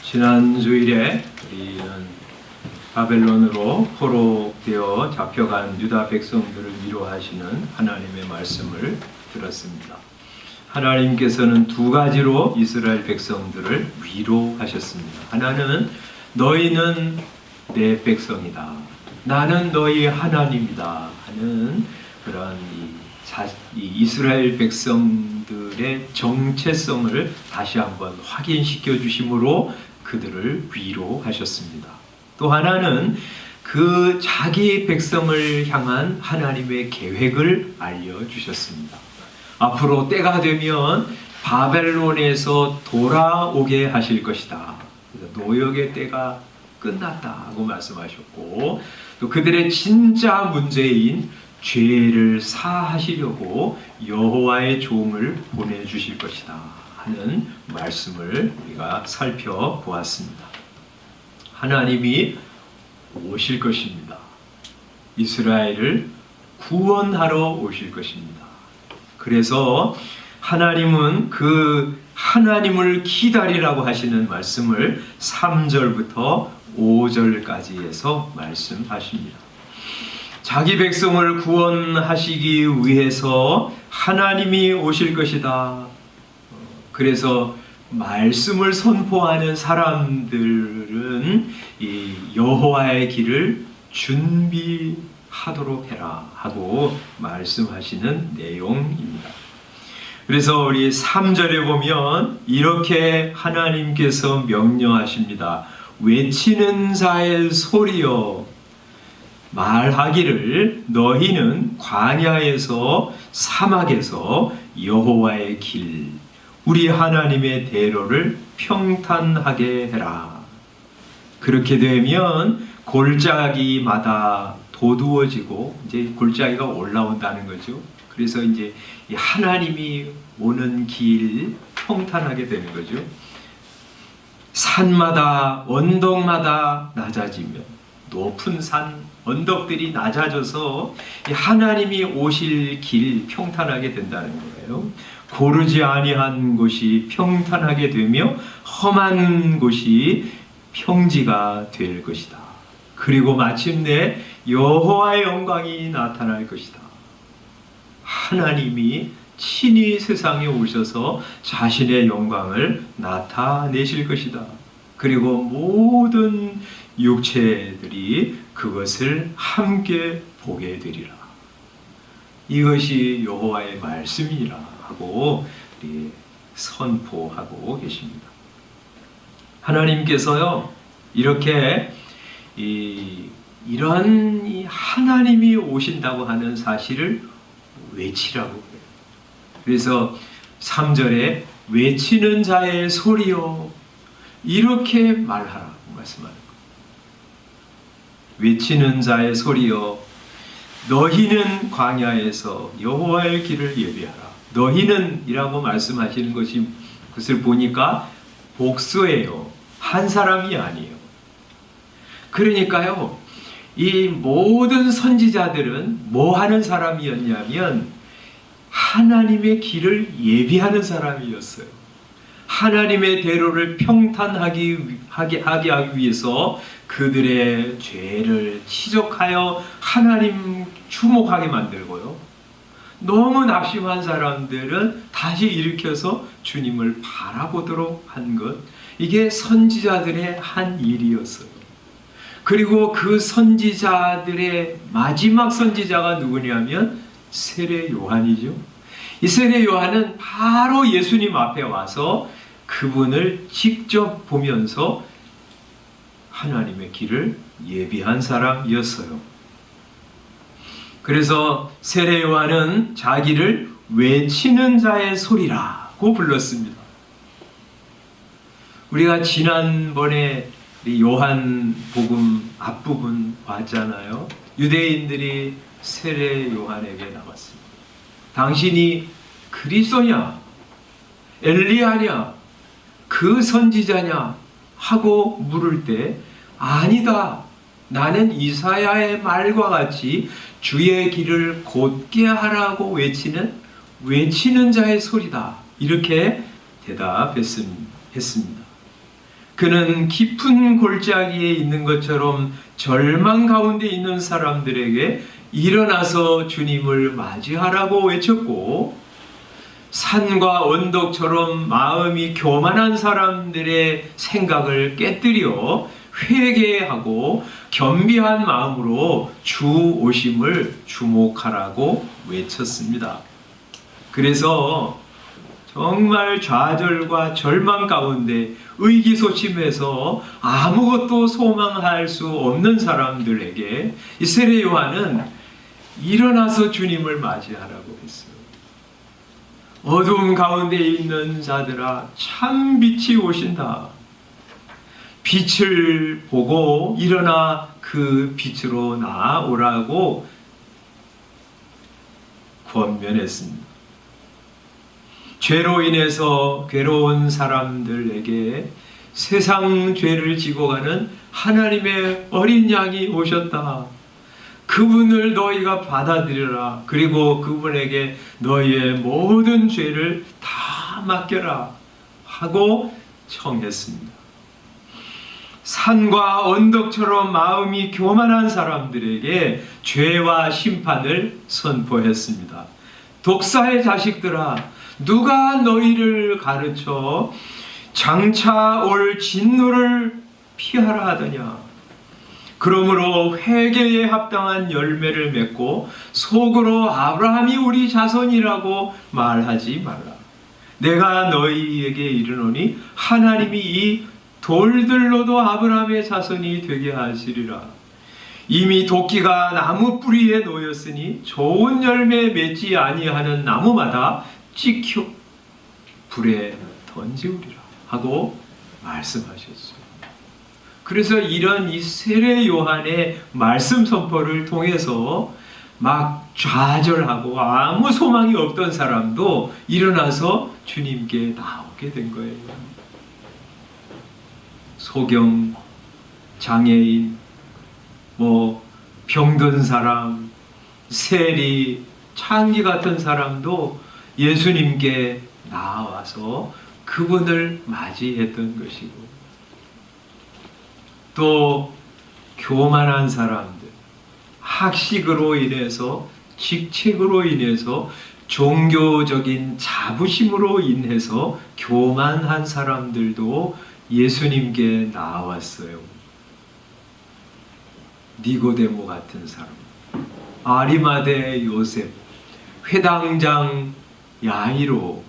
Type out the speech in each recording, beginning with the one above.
지난 주일에 우리는 바벨론으로 포로되어 잡혀간 유다 백성들을 위로하시는 하나님의 말씀을 들었습니다. 하나님께서는 두 가지로 이스라엘 백성들을 위로하셨습니다. 하나는 너희는 내 백성이다, 나는 너희 하나님이다 하는 그런 이 이스라엘 백성들의 정체성을 다시 한번 확인시켜 주심으로 그들을 위로하셨습니다. 또 하나는 그 자기 백성을 향한 하나님의 계획을 알려주셨습니다. 앞으로 때가 되면 바벨론에서 돌아오게 하실 것이다. 노역의 때가 끝났다고 말씀하셨고, 또 그들의 진짜 문제인 죄를 사하시려고 여호와의 종을 보내주실 것이다 하는 말씀을 우리가 살펴보았습니다. 하나님이 오실 것입니다. 이스라엘을 구원하러 오실 것입니다. 그래서 하나님은 그 하나님을 기다리라고 하시는 말씀을 3절부터 5절까지 해서 말씀하십니다. 자기 백성을 구원하시기 위해서 하나님이 오실 것이다. 그래서 말씀을 선포하는 사람들은 이 여호와의 길을 준비하도록 해라 하고 말씀하시는 내용입니다. 그래서 우리 3절에 보면 이렇게 하나님께서 명령하십니다. 외치는 자의 소리여 말하기를 너희는 광야에서 사막에서 여호와의 길 우리 하나님의 대로를 평탄하게 해라. 그렇게 되면 골짜기마다 도두어지고 이제 골짜기가 올라온다는 거죠. 그래서 이제 하나님이 오는 길 평탄하게 되는 거죠. 산마다 언덕마다 낮아지며 높은 산 언덕들이 낮아져서 하나님이 오실 길 평탄하게 된다는 거예요. 고르지 아니한 곳이 평탄하게 되며 험한 곳이 평지가 될 것이다. 그리고 마침내 여호와의 영광이 나타날 것이다. 하나님이 친히 세상에 오셔서 자신의 영광을 나타내실 것이다. 그리고 모든 육체들이 그것을 함께 보게 되리라. 이것이 여호와의 말씀이라 하고 선포하고 계십니다. 하나님께서요 이렇게 이런 하나님이 오신다고 하는 사실을 외치라고 해요. 그래서 3절에 외치는 자의 소리요 이렇게 말하라고 말씀하는 거예요. 외치는 자의 소리요 너희는 광야에서 여호와의 길을 예비하라. 너희는 이라고 말씀하시는 것을 보니까 복수예요. 한 사람이 아니에요. 그러니까요 이 모든 선지자들은 뭐 하는 사람이었냐면 하나님의 길을 예비하는 사람이었어요. 하나님의 대로를 평탄하게 하기 위해서 그들의 죄를 지적하여 하나님 주목하게 만들고요. 너무 낙심한 사람들은 다시 일으켜서 주님을 바라보도록 한 것, 이게 선지자들의 한 일이었어요. 그리고 그 선지자들의 마지막 선지자가 누구냐면 세례 요한이죠. 이 세례 요한은 바로 예수님 앞에 와서 그분을 직접 보면서 하나님의 길을 예비한 사람이었어요. 그래서 세례 요한은 자기를 외치는 자의 소리라고 불렀습니다. 우리가 지난번에 요한복음 앞부분 봤잖아요. 유대인들이 세례 요한에게 나왔습니다. 당신이 그리스도냐? 엘리야냐? 그 선지자냐? 하고 물을 때 아니다. 나는 이사야의 말과 같이 주의 길을 곧게 하라고 외치는 자의 소리다. 이렇게 대답했습니다. 그는 깊은 골짜기에 있는 것처럼 절망 가운데 있는 사람들에게 일어나서 주님을 맞이하라고 외쳤고, 산과 언덕처럼 마음이 교만한 사람들의 생각을 깨뜨려 회개하고 겸비한 마음으로 주 오심을 주목하라고 외쳤습니다. 그래서 정말 좌절과 절망 가운데 의기소침해서 아무것도 소망할 수 없는 사람들에게 이 세례 요한은 일어나서 주님을 맞이하라고 했어요. 어두움 가운데 있는 자들아, 참 빛이 오신다. 빛을 보고 일어나 그 빛으로 나아오라고 권면했습니다. 죄로 인해서 괴로운 사람들에게 세상 죄를 지고 가는 하나님의 어린 양이 오셨다. 그분을 너희가 받아들여라. 그리고 그분에게 너희의 모든 죄를 다 맡겨라 하고 청했습니다. 산과 언덕처럼 마음이 교만한 사람들에게 죄와 심판을 선포했습니다. 독사의 자식들아, 누가 너희를 가르쳐 장차 올 진노를 피하라 하더냐. 그러므로 회개에 합당한 열매를 맺고 속으로 아브라함이 우리 자손이라고 말하지 말라. 내가 너희에게 이르노니 하나님이 이 돌들로도 아브라함의 자손이 되게 하시리라. 이미 도끼가 나무 뿌리에 놓였으니 좋은 열매 맺지 아니하는 나무마다 찍혀 불에 던지우리라 하고 말씀하셨어요. 그래서 이런 이 세례 요한의 말씀 선포를 통해서 막 좌절하고 아무 소망이 없던 사람도 일어나서 주님께 나오게 된 거예요. 소경, 장애인, 병든 사람, 세리, 창기 같은 사람도 예수님께 나와서 그분을 맞이했던 것이고, 또 교만한 사람들, 학식으로 인해서, 직책으로 인해서, 종교적인 자부심으로 인해서 교만한 사람들도 예수님께 나왔어요. 니고데모 같은 사람, 아리마대 요셉, 회당장 야이로,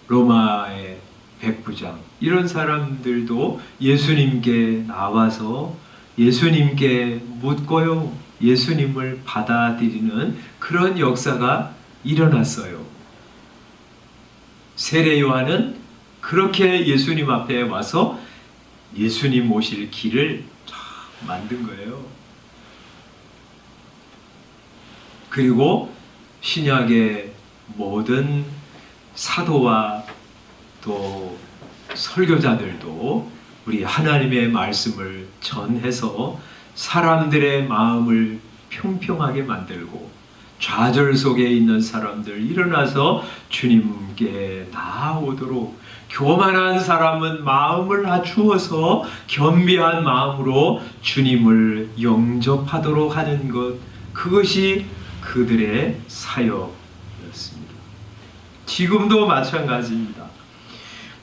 로마의 백부장, 이런 사람들도 예수님께 나와서 예수님께 묻고요, 예수님을 받아들이는 그런 역사가 일어났어요. 세례 요한은 그렇게 예수님 앞에 와서 예수님 오실 길을 만든 거예요. 그리고 신약의 모든 사도와 또 설교자들도 우리 하나님의 말씀을 전해서 사람들의 마음을 평평하게 만들고, 좌절 속에 있는 사람들 일어나서 주님께 나아오도록, 교만한 사람은 마음을 낮추어서 겸비한 마음으로 주님을 영접하도록 하는 것, 그것이 그들의 사역이었습니다. 지금도 마찬가지입니다.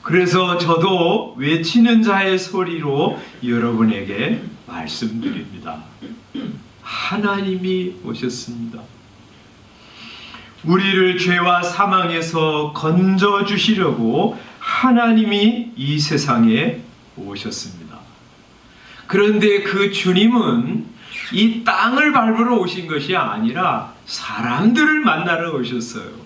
그래서 저도 외치는 자의 소리로 여러분에게 말씀드립니다. 하나님이 오셨습니다. 우리를 죄와 사망에서 건져주시려고 하나님이 이 세상에 오셨습니다. 그런데 그 주님은 이 땅을 밟으러 오신 것이 아니라 사람들을 만나러 오셨어요.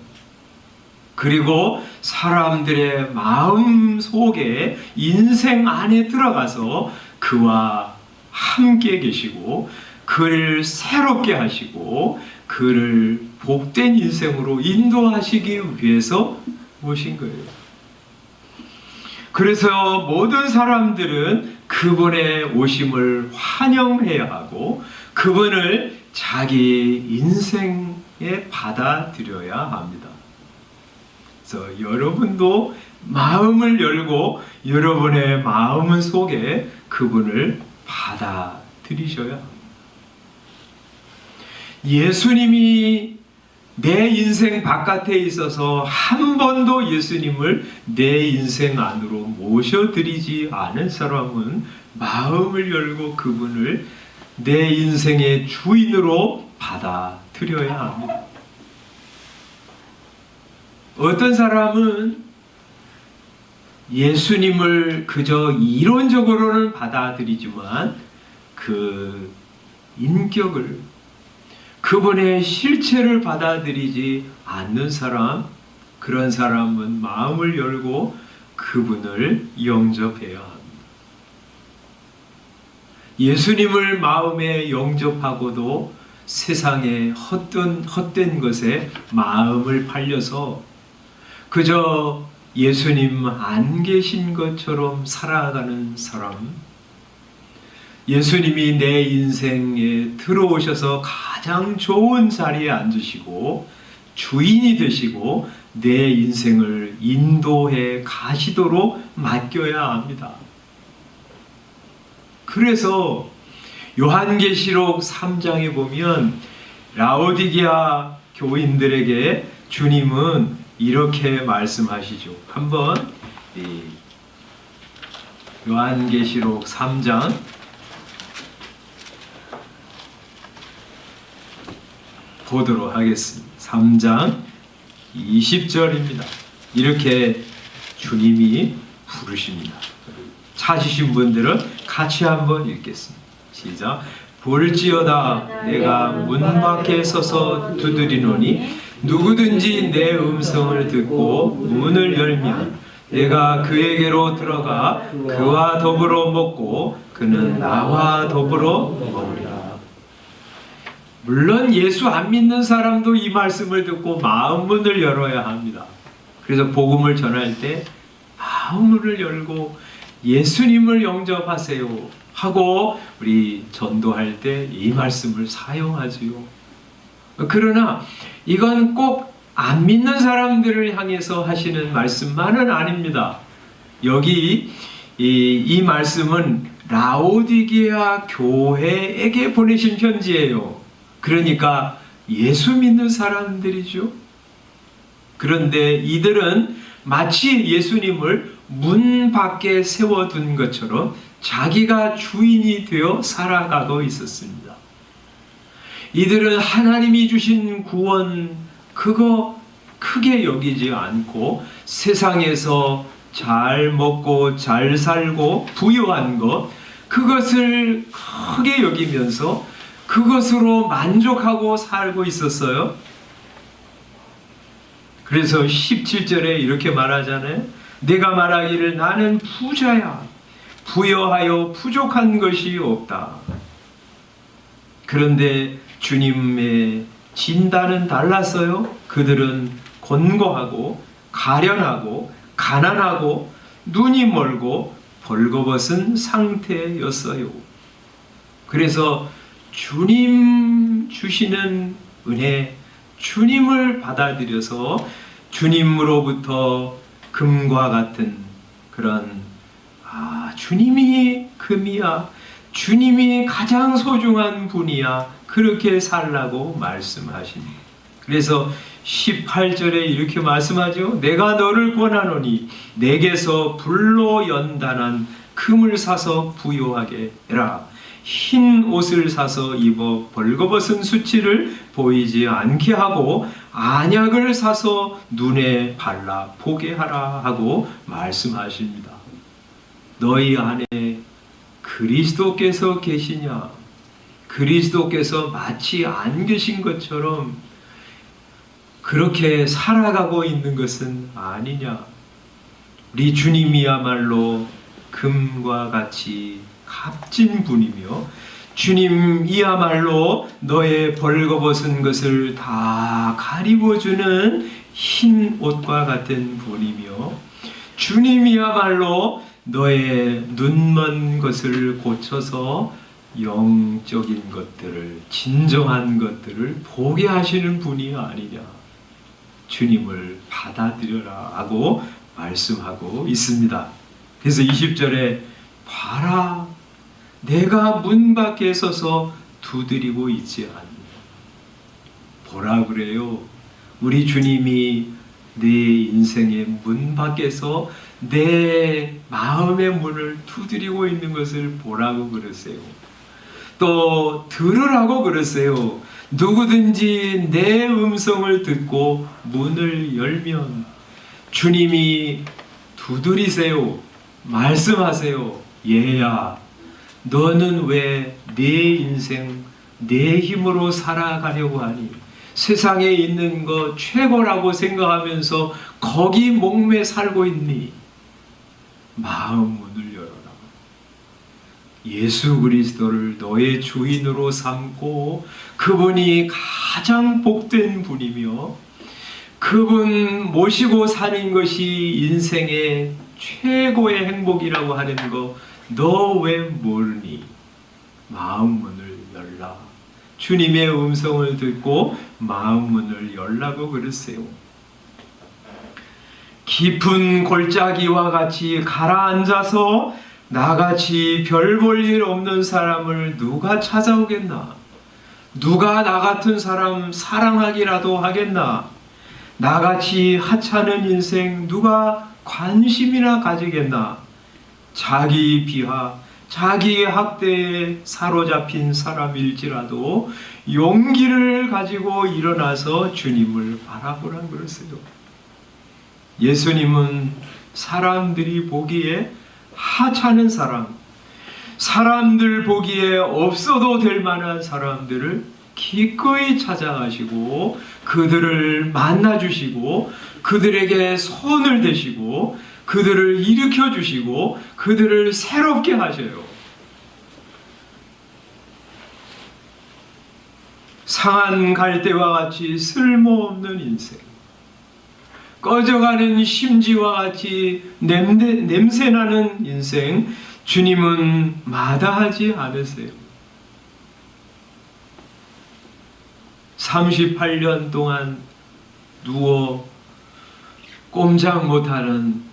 그리고 사람들의 마음 속에, 인생 안에 들어가서 그와 함께 계시고 그를 새롭게 하시고 그를 복된 인생으로 인도하시기 위해서 오신 거예요. 그래서 모든 사람들은 그분의 오심을 환영해야 하고 그분을 자기 인생에 받아들여야 합니다. 그래서 여러분도 마음을 열고 여러분의 마음 속에 그분을 받아들이셔야 합니다. 예수님이 내 인생 바깥에 있어서 한 번도 예수님을 내 인생 안으로 모셔드리지 않은 사람은 마음을 열고 그분을 내 인생의 주인으로 받아들여야 합니다. 어떤 사람은 예수님을 그저 이론적으로는 받아들이지만 그 인격을, 그분의 실체를 받아들이지 않는 사람, 그런 사람은 마음을 열고 그분을 영접해야 합니다. 예수님을 마음에 영접하고도 세상의 헛된 것에 마음을 팔려서 그저 예수님 안 계신 것처럼 살아가는 사람, 예수님이 내 인생에 들어오셔서 가장 좋은 자리에 앉으시고 주인이 되시고 내 인생을 인도해 가시도록 맡겨야 합니다. 그래서 요한계시록 3장에 보면 라오디게아 교인들에게 주님은 이렇게 말씀하시죠. 한번 요한계시록 3장 보도록 하겠습니다. 3장 20절입니다. 이렇게 주님이 부르십니다. 찾으신 분들은 같이 한번 읽겠습니다. 시작. 볼지어다 내가 문 밖에 서서 두드리노니 누구든지 내 음성을 듣고 문을 열면 내가 그에게로 들어가 그와 더불어 먹고 그는 나와 더불어 먹으리라. 물론 예수 안 믿는 사람도 이 말씀을 듣고 마음 문을 열어야 합니다. 그래서 복음을 전할 때 마음 문을 열고 예수님을 영접하세요 하고 우리 전도할 때 이 말씀을 사용하지요. 그러나 이건 꼭 안 믿는 사람들을 향해서 하시는 말씀만은 아닙니다. 여기 이 말씀은 라오디게아 교회에게 보내신 편지예요. 그러니까 예수 믿는 사람들이죠. 그런데 이들은 마치 예수님을 문 밖에 세워둔 것처럼 자기가 주인이 되어 살아가고 있었습니다. 이들은 하나님이 주신 구원 그거 크게 여기지 않고 세상에서 잘 먹고 잘 살고 부유한 것 그것을 크게 여기면서 그것으로 만족하고 살고 있었어요. 그래서 17절에 이렇게 말하잖아요. 내가 말하기를 나는 부자야. 부여하여 부족한 것이 없다. 그런데 주님의 진단은 달랐어요. 그들은 곤고하고 가련하고 가난하고 눈이 멀고 벌거벗은 상태였어요. 그래서 주님 주시는 은혜, 주님을 받아들여서 주님으로부터 금과 같은 그런 주님이 금이야, 주님이 가장 소중한 분이야, 그렇게 살라고 말씀하십니다. 그래서 18절에 이렇게 말씀하죠. 내가 너를 권하노니 내게서 불로 연단한 금을 사서 부요하게 해라. 흰 옷을 사서 입어 벌거벗은 수치를 보이지 않게 하고 안약을 사서 눈에 발라 보게 하라 하고 말씀하십니다. 너희 안에 그리스도께서 계시냐? 그리스도께서 마치 안 계신 것처럼 그렇게 살아가고 있는 것은 아니냐? 우리 주님이야말로 금과 같이 값진 분이며 주님이야말로 너의 벌거벗은 것을 다 가리워주는 흰 옷과 같은 분이며 주님이야말로 너의 눈먼 것을 고쳐서 영적인 것들을, 진정한 것들을 보게 하시는 분이 아니냐. 주님을 받아들여라 하고 말씀하고 있습니다. 그래서 20절에 봐라, 내가 문 밖에 서서 두드리고 있지 않니. 보라 그래요. 우리 주님이 내 인생의 문 밖에서 내 마음의 문을 두드리고 있는 것을 보라고 그러세요. 또 들으라고 그러세요. 누구든지 내 음성을 듣고 문을 열면 주님이 두드리세요. 말씀하세요. 얘야, 너는 왜 내 인생 내 힘으로 살아가려고 하니? 세상에 있는 거 최고라고 생각하면서 거기 목매 살고 있니? 마음 문을 열어라. 예수 그리스도를 너의 주인으로 삼고 그분이 가장 복된 분이며 그분 모시고 사는 것이 인생의 최고의 행복이라고 하는 거 너 왜 모르니? 마음 문을 열라. 주님의 음성을 듣고 마음 문을 열라고 그랬어요. 깊은 골짜기와 같이 가라앉아서 나같이 별 볼 일 없는 사람을 누가 찾아오겠나? 누가 나 같은 사람 사랑하기라도 하겠나? 나같이 하찮은 인생 누가 관심이나 가지겠나? 자기 비하, 자기 학대에 사로잡힌 사람일지라도 용기를 가지고 일어나서 주님을 바라보라는 그랬어요. 예수님은 사람들이 보기에 하찮은 사람, 사람들 보기에 없어도 될 만한 사람들을 기꺼이 찾아가시고 그들을 만나주시고 그들에게 손을 대시고 그들을 일으켜 주시고 그들을 새롭게 하셔요. 상한 갈대와 같이 쓸모없는 인생, 꺼져가는 심지와 같이 냄새나는 인생, 주님은 마다하지 않으세요. 38년 동안 누워 꼼짝 못하는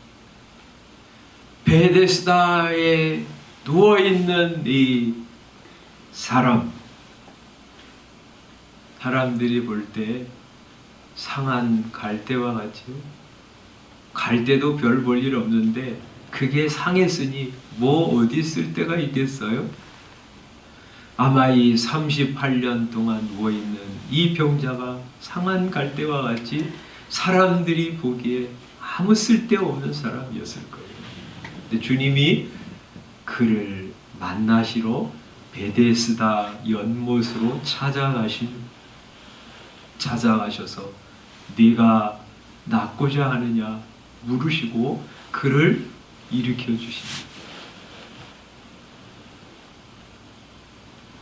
베데스다에 누워있는 이 사람들이 볼 때 상한 갈대와 같이요. 갈대도 별 볼 일 없는데 그게 상했으니 뭐 어디 쓸 데가 있겠어요? 아마 이 38년 동안 누워있는 이 병자가 상한 갈대와 같이 사람들이 보기에 아무 쓸데없는 사람이었을 거예요. 근데 주님이 그를 만나시러 베데스다 연못으로 찾아가셔서 네가 낫고자 하느냐 물으시고 그를 일으켜 주십니다.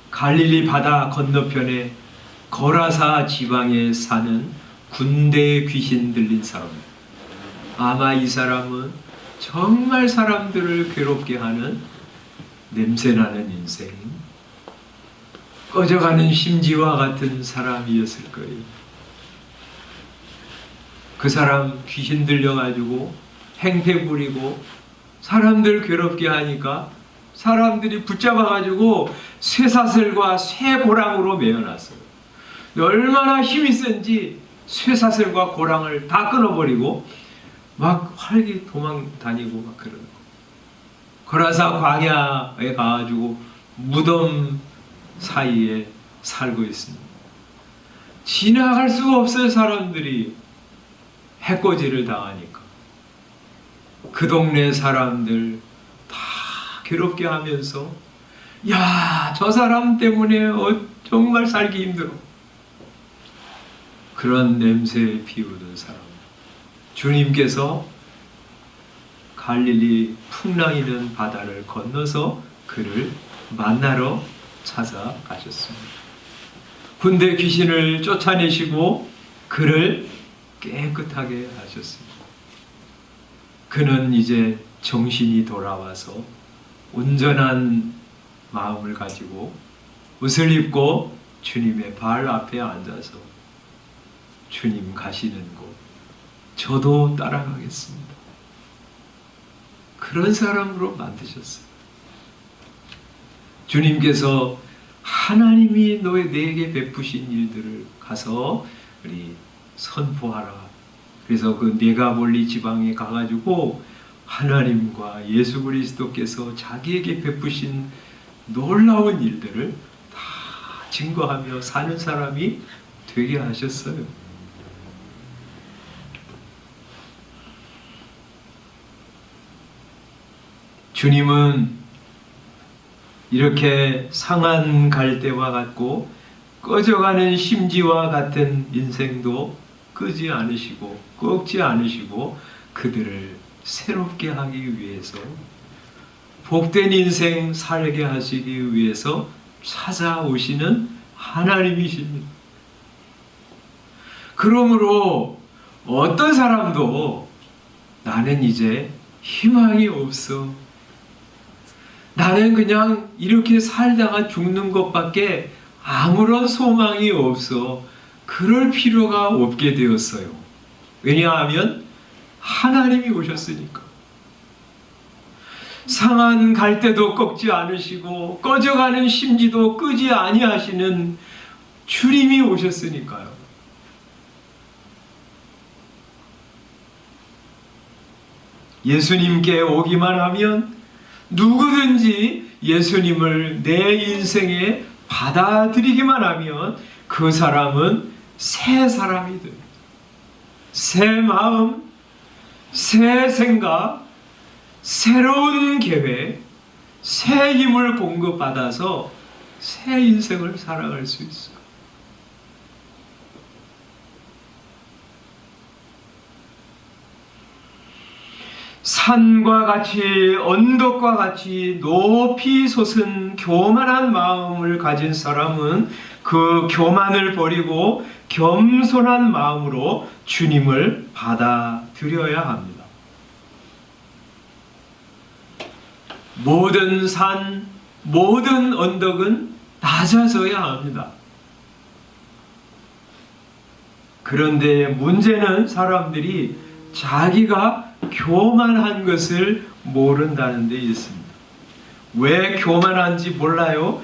갈릴리 바다 건너편에 거라사 지방에 사는 군대 귀신 들린 사람. 아마 이 사람은 정말 사람들을 괴롭게 하는 냄새나는 인생, 꺼져가는 심지와 같은 사람이었을 거예요. 그 사람 귀신 들려가지고 행패 부리고 사람들 괴롭게 하니까 사람들이 붙잡아가지고 쇠사슬과 쇠고랑으로 매어놨어요. 얼마나 힘이 센지 쇠사슬과 고랑을 다 끊어버리고 막 활기 도망 다니고 막 그러는 거. 거라사 광야에 가가지고 무덤 사이에 살고 있습니다. 지나갈 수가 없어요. 사람들이 해코지를 당하니까. 그 동네 사람들 다 괴롭게 하면서 야, 저 사람 때문에 정말 살기 힘들어. 그런 냄새에 비우는 사람. 주님께서 갈릴리 풍랑이는 바다를 건너서 그를 만나러 찾아가셨습니다. 군대 귀신을 쫓아내시고 그를 깨끗하게 하셨습니다. 그는 이제 정신이 돌아와서 온전한 마음을 가지고 옷을 입고 주님의 발 앞에 앉아서 주님 가시는 곳, 저도 따라가겠습니다. 그런 사람으로 만드셨어요. 주님께서 하나님이 내게 베푸신 일들을 가서 우리 선포하라. 그래서 그 네가볼리 지방에 가가지고 하나님과 예수 그리스도께서 자기에게 베푸신 놀라운 일들을 다 증거하며 사는 사람이 되게 하셨어요. 주님은 이렇게 상한 갈대와 같고 꺼져가는 심지와 같은 인생도 끄지 않으시고 꺾지 않으시고 그들을 새롭게 하기 위해서 복된 인생 살게 하시기 위해서 찾아오시는 하나님이십니다. 그러므로 어떤 사람도 나는 이제 희망이 없어. 나는 그냥 이렇게 살다가 죽는 것밖에 아무런 소망이 없어. 그럴 필요가 없게 되었어요. 왜냐하면 하나님이 오셨으니까. 상한 갈대도 꺾지 않으시고 꺼져가는 심지도 끄지 아니하시는 주님이 오셨으니까요. 예수님께 오기만 하면 누구든지 예수님을 내 인생에 받아들이기만 하면 그 사람은 새 사람이 됩니다. 새 마음, 새 생각, 새로운 계획, 새 힘을 공급받아서 새 인생을 살아갈 수 있어요. 산과 같이 언덕과 같이 높이 솟은 교만한 마음을 가진 사람은 그 교만을 버리고 겸손한 마음으로 주님을 받아들여야 합니다. 모든 산, 모든 언덕은 낮아져야 합니다. 그런데 문제는 사람들이 자기가 교만한 것을 모른다는 데 있습니다. 왜 교만한지 몰라요?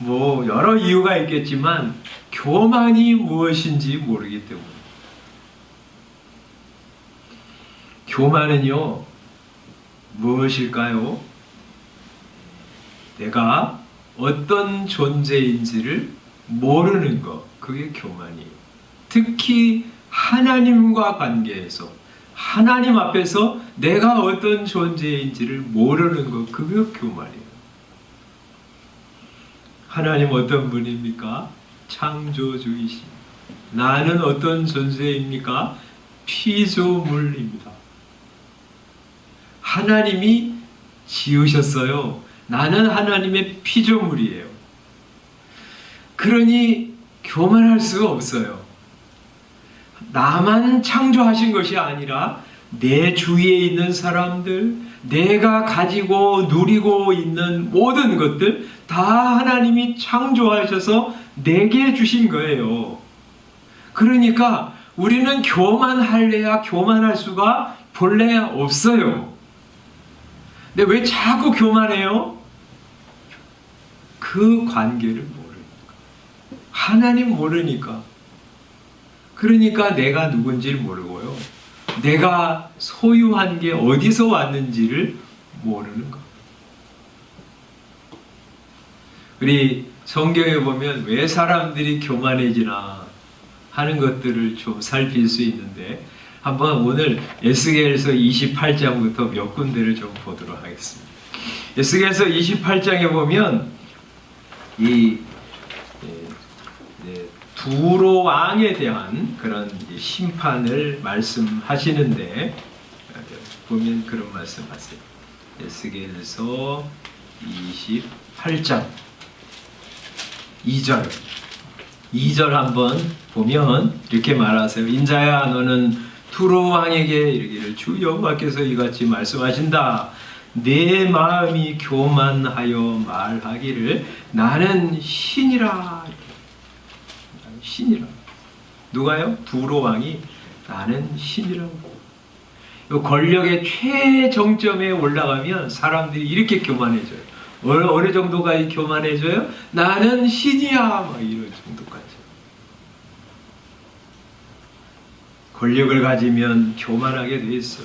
여러 이유가 있겠지만 교만이 무엇인지 모르기 때문에. 교만은요, 무엇일까요? 내가 어떤 존재인지를 모르는 것, 그게 교만이에요. 특히 하나님과 관계에서, 하나님 앞에서 내가 어떤 존재인지를 모르는 것, 그게 교만이에요. 하나님 어떤 분입니까? 창조주이십니다. 나는 어떤 존재입니까? 피조물입니다. 하나님이 지으셨어요. 나는 하나님의 피조물이에요. 그러니 교만할 수가 없어요. 나만 창조하신 것이 아니라 내 주위에 있는 사람들, 내가 가지고 누리고 있는 모든 것들 다 하나님이 창조하셔서 내게 주신 거예요. 그러니까 우리는 교만할래야 교만할 수가 본래 없어요. 근데 왜 자꾸 교만해요? 그 관계를 모르니까. 하나님 모르니까. 그러니까 내가 누군지를 모르고요. 내가 소유한 게 어디서 왔는지를 모르는 것. 우리 성경에 보면 왜 사람들이 교만해지나 하는 것들을 좀 살필 수 있는데, 한번 오늘 에스겔서 28장부터 몇 군데를 좀 보도록 하겠습니다. 에스겔서 28장에 보면 이 두로 왕에 대한 그런 심판을 말씀하시는데, 보면 그런 말씀하세요. 에스겔서 28장 2절 한번 보면 이렇게 말하세요. 인자야, 너는 두로 왕에게 이르기를 주 여호와께서 이같이 말씀하신다. 내 마음이 교만하여 말하기를 나는 신이라. 신이라. 누가요? 두로 왕이 나는 신이라고. 권력의 최정점에 올라가면 사람들이 이렇게 교만해져요. 어느 정도가 교만해져요? 나는 신이야, 막 이런 정도까지. 권력을 가지면 교만하게 돼 있어.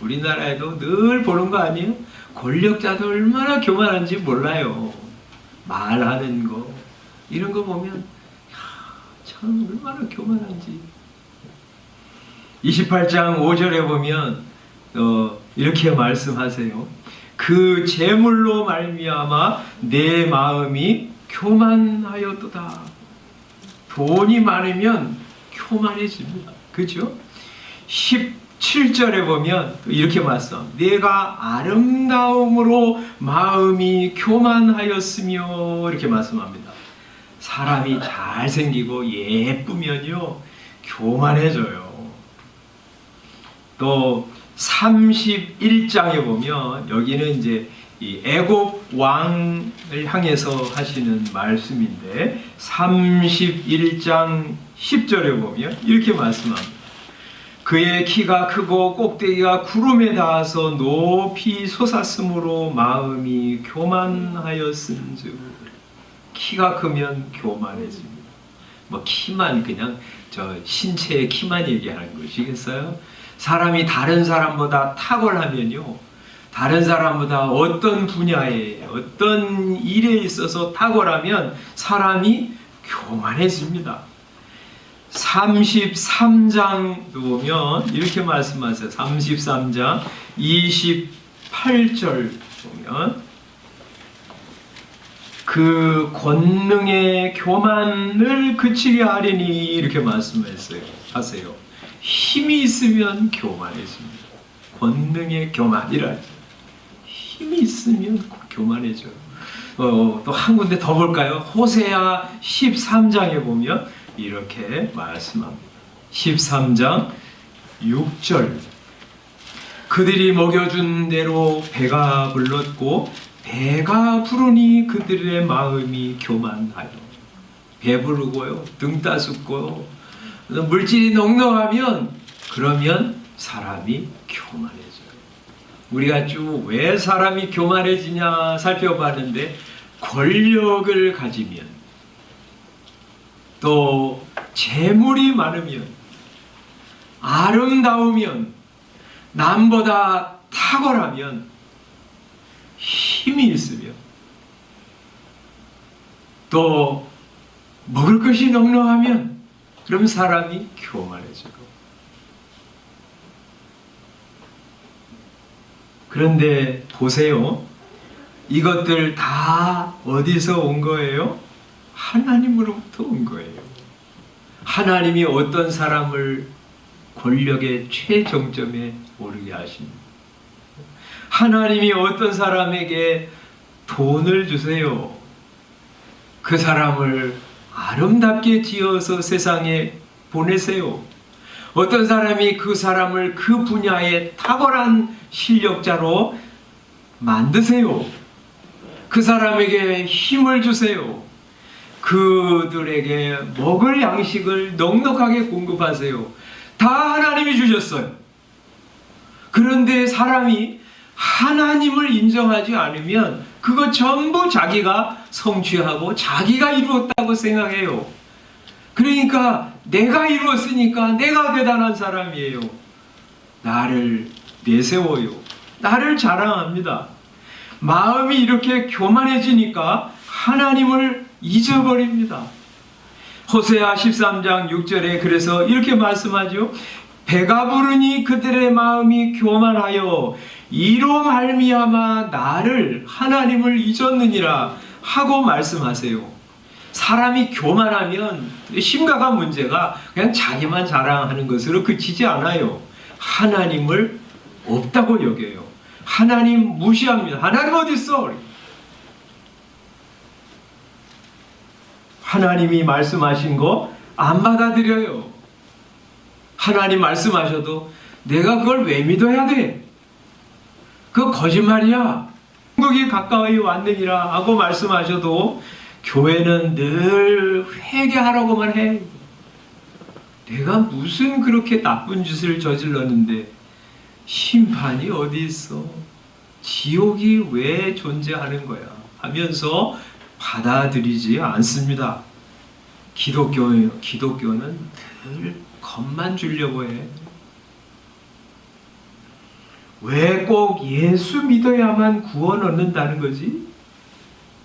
우리나라에도 늘 보는 거 아니에요? 권력자도 얼마나 교만한지 몰라요. 말하는 거 이런 거 보면 참 얼마나 교만한지. 28장 5절에 보면 이렇게 말씀하세요. 그 재물로 말미암아 내 마음이 교만하였도다. 돈이 많으면 교만해집니다. 그죠? 17절에 보면 이렇게 말씀. 내가 아름다움으로 마음이 교만하였으며 이렇게 말씀합니다. 사람이 잘생기고 예쁘면요 교만해져요. 또 31장에 보면 여기는 이제 이 애굽 왕을 향해서 하시는 말씀인데 31장 10절에 보면 이렇게 말씀합니다. 그의 키가 크고 꼭대기가 구름에 닿아서 높이 솟았으므로 마음이 교만하였은즉. 키가 크면 교만해집니다. 뭐 키만 그냥 저 신체의 키만 얘기하는 것이겠어요? 사람이 다른 사람보다 탁월하면요, 다른 사람보다 어떤 분야에 어떤 일에 있어서 탁월하면 사람이 교만해집니다. 33장 보면 이렇게 말씀하세요. 33장 28절 보면 그 권능의 교만을 그치게 하리니 이렇게 말씀하세요. 힘이 있으면 교만해집니다. 권능의 교만이라죠. 힘이 있으면 교만해져. 또 한 군데 더 볼까요? 호세아 13장에 보면 이렇게 말씀합니다. 13장 6절. 그들이 먹여준 대로 배가 불렀고 배가 부르니 그들의 마음이 교만하여. 배부르고요, 등 따숩고요, 물질이 넉넉하면 그러면 사람이 교만해져요. 우리가 쭉 왜 사람이 교만해지냐 살펴봤는데 권력을 가지면 또 재물이 많으면 아름다우면 남보다 탁월하면 힘이 있으면 또 먹을 것이 넉넉하면 그럼 사람이 교만해지고. 그런데 보세요. 이것들 다 어디서 온 거예요? 하나님으로부터 온 거예요. 하나님이 어떤 사람을 권력의 최정점에 오르게 하십니다. 하나님이 어떤 사람에게 돈을 주세요. 그 사람을 아름답게 지어서 세상에 보내세요. 어떤 사람이 그 사람을 그 분야에 탁월한 실력자로 만드세요. 그 사람에게 힘을 주세요. 그들에게 먹을 양식을 넉넉하게 공급하세요. 다 하나님이 주셨어요. 그런데 사람이 하나님을 인정하지 않으면 그거 전부 자기가 성취하고 자기가 이루었다고 생각해요. 그러니까 내가 이루었으니까 내가 대단한 사람이에요. 나를 내세워요. 나를 자랑합니다. 마음이 이렇게 교만해지니까 하나님을 잊어버립니다. 호세아 13장 6절에 그래서 이렇게 말씀하죠. 배가 부르니 그들의 마음이 교만하여 이로 말미암아 나를 하나님을 잊었느니라 하고 말씀하세요. 사람이 교만하면 심각한 문제가 그냥 자기만 자랑하는 것으로 그치지 않아요. 하나님을 없다고 여겨요. 하나님 무시합니다. 하나님 어디 있어? 하나님이 말씀하신 거 안 받아들여요. 하나님 말씀하셔도 내가 그걸 왜 믿어야 돼? 그거 거짓말이야. 천국이 가까이 왔느니라 하고 말씀하셔도 교회는 늘 회개하라고만 해. 내가 무슨 그렇게 나쁜 짓을 저질렀는데 심판이 어디 있어? 지옥이 왜 존재하는 거야? 하면서 받아들이지 않습니다. 기독교는 늘 겁만 주려고 해. 왜 꼭 예수 믿어야만 구원 얻는다는 거지?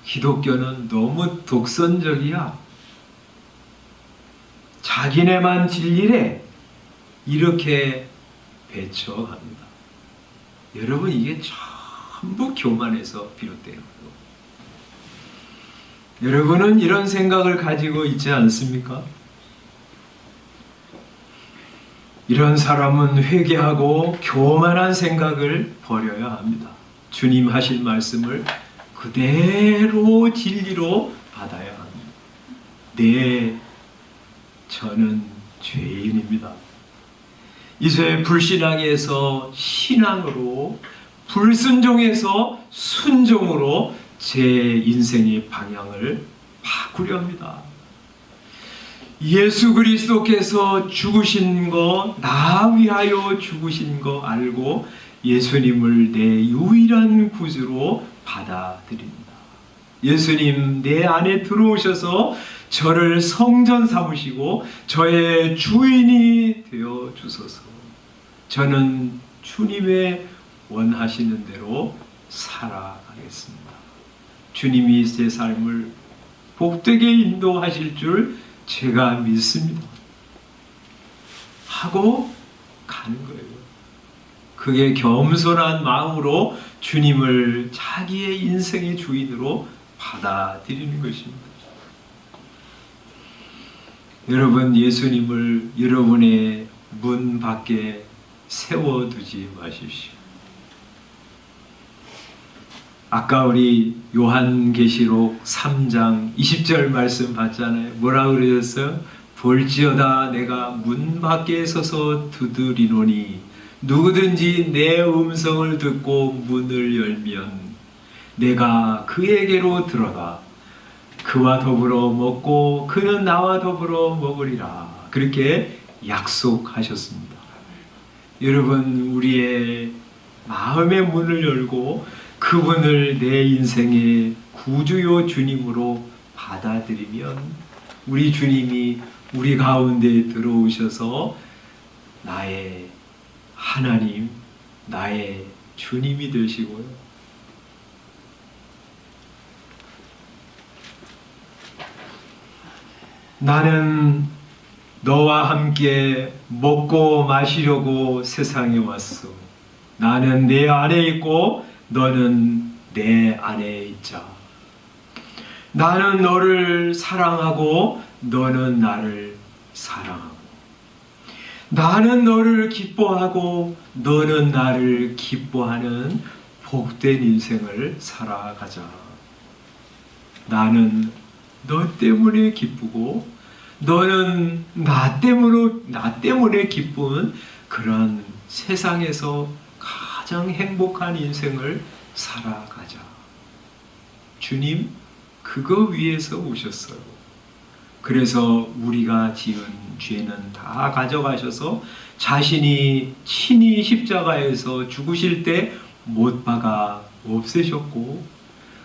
기독교는 너무 독선적이야. 자기네만 진리래. 이렇게 배척합니다. 여러분, 이게 전부 교만에서 비롯돼요. 여러분은 이런 생각을 가지고 있지 않습니까? 이런 사람은 회개하고 교만한 생각을 버려야 합니다. 주님 하실 말씀을 그대로 진리로 받아야 합니다. 네, 저는 죄인입니다. 이제 불신앙에서 신앙으로, 불순종에서 순종으로 제 인생의 방향을 바꾸려 합니다. 예수 그리스도께서 죽으신 거, 나 위하여 죽으신 거 알고 예수님을 내 유일한 구주로 받아들입니다. 예수님 내 안에 들어오셔서 저를 성전 삼으시고 저의 주인이 되어 주소서. 저는 주님의 원하시는 대로 살아가겠습니다. 주님이 제 삶을 복되게 인도하실 줄 제가 믿습니다. 하고 가는 거예요. 그게 겸손한 마음으로 주님을 자기의 인생의 주인으로 받아들이는 것입니다. 여러분, 예수님을 여러분의 문 밖에 세워두지 마십시오. 아까 우리 요한계시록 3장 20절 말씀 봤잖아요. 뭐라 그러셨어요? 볼지어다 내가 문 밖에 서서 두드리노니 누구든지 내 음성을 듣고 문을 열면 내가 그에게로 들어가 그와 더불어 먹고 그는 나와 더불어 먹으리라. 그렇게 약속하셨습니다. 여러분, 우리의 마음의 문을 열고 그분을 내 인생의 구주요 주님으로 받아들이면 우리 주님이 우리 가운데 들어오셔서 나의 하나님, 나의 주님이 되시고요. 나는 너와 함께 먹고 마시려고 세상에 왔소. 나는 내 안에 있고 너는 내 안에 있자. 나는 너를 사랑하고 너는 나를 사랑하고 나는 너를 기뻐하고 너는 나를 기뻐하는 복된 인생을 살아가자. 나는 너 때문에 기쁘고 너는 나 때문에 기쁜 그런 세상에서 가장 행복한 인생을 살아가자. 주님 그거 위해서 오셨어요. 그래서 우리가 지은 죄는 다 가져가셔서 자신이 친히 십자가에서 죽으실 때 못 박아 없애셨고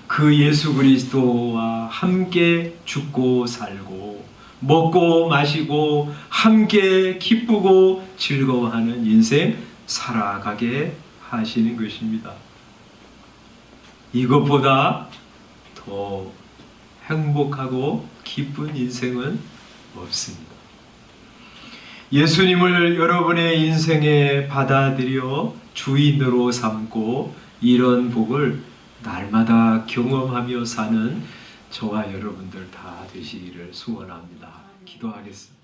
그 예수 그리스도와 함께 죽고 살고 먹고 마시고 함께 기쁘고 즐거워하는 인생 살아가게 하시는 것입니다. 이것보다 더 행복하고 기쁜 인생은 없습니다. 예수님을 여러분의 인생에 받아들여 주인으로 삼고 이런 복을 날마다 경험하며 사는 저와 여러분들 다 되시기를 소원합니다. 기도하겠습니다.